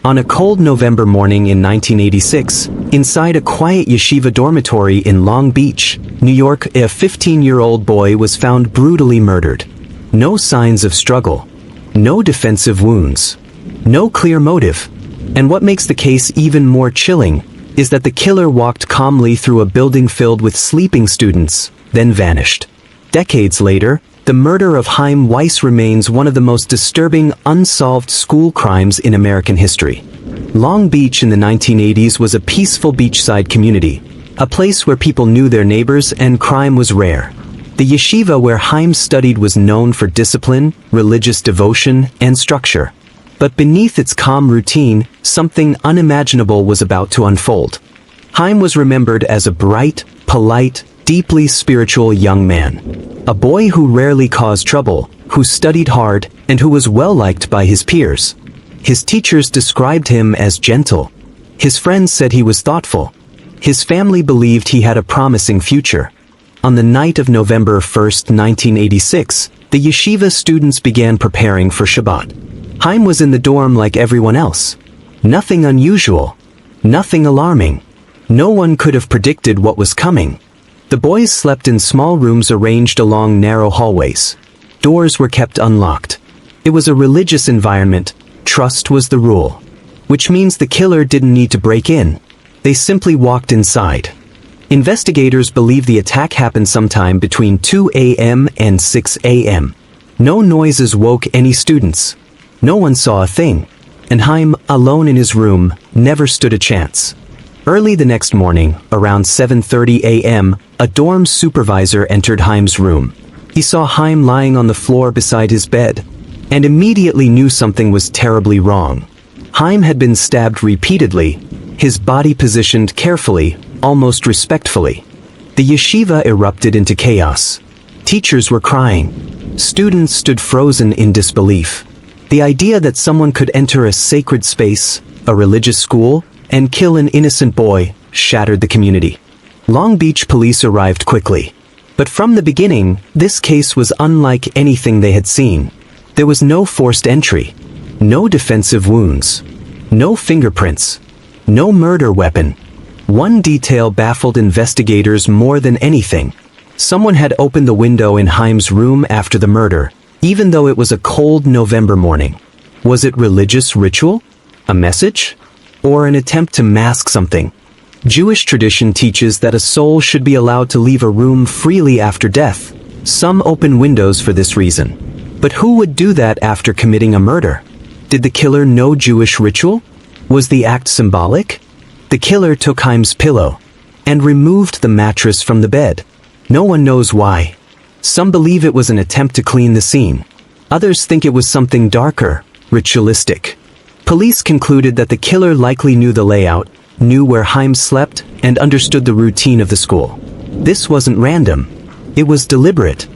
On a cold November morning in 1986, inside a quiet yeshiva dormitory in Long Beach, New York, a 15-year-old boy was found brutally murdered. No signs of struggle. No defensive wounds. No clear motive. And what makes the case even more chilling is that the killer walked calmly through a building filled with sleeping students, then vanished. Decades later, the murder of Chaim Weiss remains one of the most disturbing unsolved school crimes in American history. Long Beach in the 1980s was a peaceful beachside community, a place where people knew their neighbors and crime was rare. The yeshiva where Chaim studied was known for discipline, religious devotion, and structure. But beneath its calm routine, something unimaginable was about to unfold. Chaim was remembered as a bright, polite, deeply spiritual young man. A boy who rarely caused trouble, who studied hard, and who was well-liked by his peers. His teachers described him as gentle. His friends said he was thoughtful. His family believed he had a promising future. On the night of November 1st, 1986, the yeshiva students began preparing for Shabbat. Chaim was in the dorm like everyone else. Nothing unusual. Nothing alarming. No one could have predicted what was coming. The boys slept in small rooms arranged along narrow hallways. Doors were kept unlocked. It was a religious environment. Trust was the rule. Which means the killer didn't need to break in. They simply walked inside. Investigators believe the attack happened sometime between 2 a.m. and 6 a.m. No noises woke any students. No one saw a thing. And Chaim, alone in his room, never stood a chance. Early the next morning, around 7:30 a.m., a dorm supervisor entered Chaim's room. He saw Chaim lying on the floor beside his bed, and immediately knew something was terribly wrong. Chaim had been stabbed repeatedly, his body positioned carefully, almost respectfully. The yeshiva erupted into chaos. Teachers were crying. Students stood frozen in disbelief. The idea that someone could enter a sacred space, a religious school, and kill an innocent boy shattered the community. Long Beach police arrived quickly. But from the beginning, this case was unlike anything they had seen. There was no forced entry, no defensive wounds, no fingerprints, no murder weapon. One detail baffled investigators more than anything. Someone had opened the window in Chaim's room after the murder, even though it was a cold November morning. Was it religious ritual? A message? Or an attempt to mask something? Jewish tradition teaches that a soul should be allowed to leave a room freely after death. Some open windows for this reason. But who would do that after committing a murder? Did the killer know Jewish ritual? Was the act symbolic? The killer took Chaim's pillow and removed the mattress from the bed. No one knows why. Some believe it was an attempt to clean the scene. Others think it was something darker, ritualistic. Police concluded that the killer likely knew the layout, knew where Chaim slept, and understood the routine of the school. This wasn't random. It was deliberate.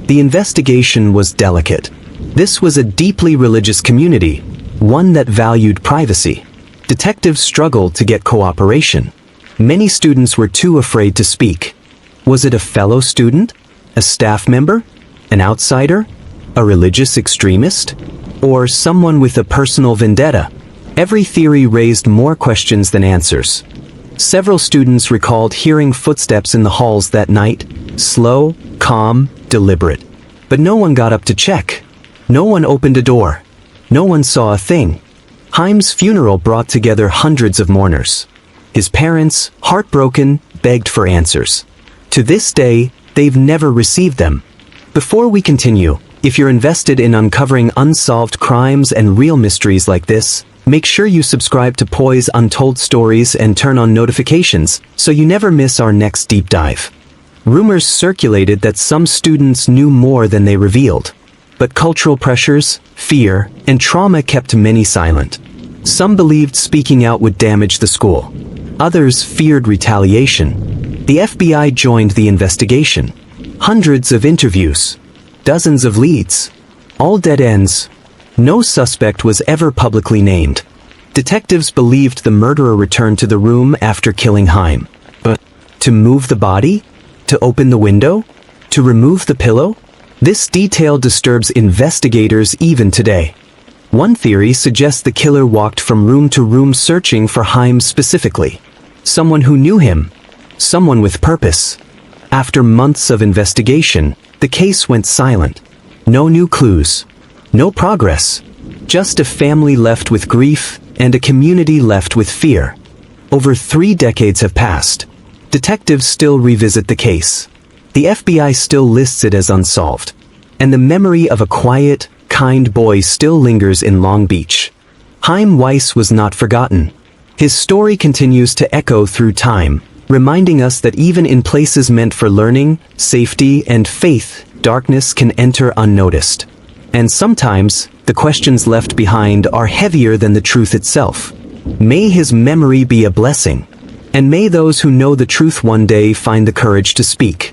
The investigation was delicate. This was a deeply religious community, one that valued privacy. Detectives struggled to get cooperation. Many students were too afraid to speak. Was it a fellow student? A staff member? An outsider? A religious extremist? Or someone with a personal vendetta? Every theory raised more questions than answers. Several students recalled hearing footsteps in the halls that night, slow, calm, deliberate. But no one got up to check. No one opened a door. No one saw a thing. Chaim's funeral brought together hundreds of mourners. His parents, heartbroken, begged for answers. To this day, they've never received them. Before we continue, if you're invested in uncovering unsolved crimes and real mysteries like this, make sure you subscribe to Poise Untold Stories and turn on notifications so you never miss our next deep dive. Rumors circulated that some students knew more than they revealed. But cultural pressures, fear, and trauma kept many silent. Some believed speaking out would damage the school. Others feared retaliation. The FBI joined the investigation. Hundreds of interviews. Dozens of leads. All dead ends. No suspect was ever publicly named. Detectives believed the murderer returned to the room after killing Chaim. But to move the body? To open the window? To remove the pillow? This detail disturbs investigators even today. One theory suggests the killer walked from room to room searching for Chaim specifically. Someone who knew him. Someone with purpose. After months of investigation, the case went silent. No new clues. No progress. Just a family left with grief and a community left with fear. Over 3 decades have passed. Detectives still revisit the case. The FBI still lists it as unsolved. And the memory of a quiet, kind boy still lingers in Long Beach. Chaim Weiss was not forgotten. His story continues to echo through time, reminding us that even in places meant for learning, safety, and faith, darkness can enter unnoticed. And sometimes, the questions left behind are heavier than the truth itself. May his memory be a blessing. And may those who know the truth one day find the courage to speak.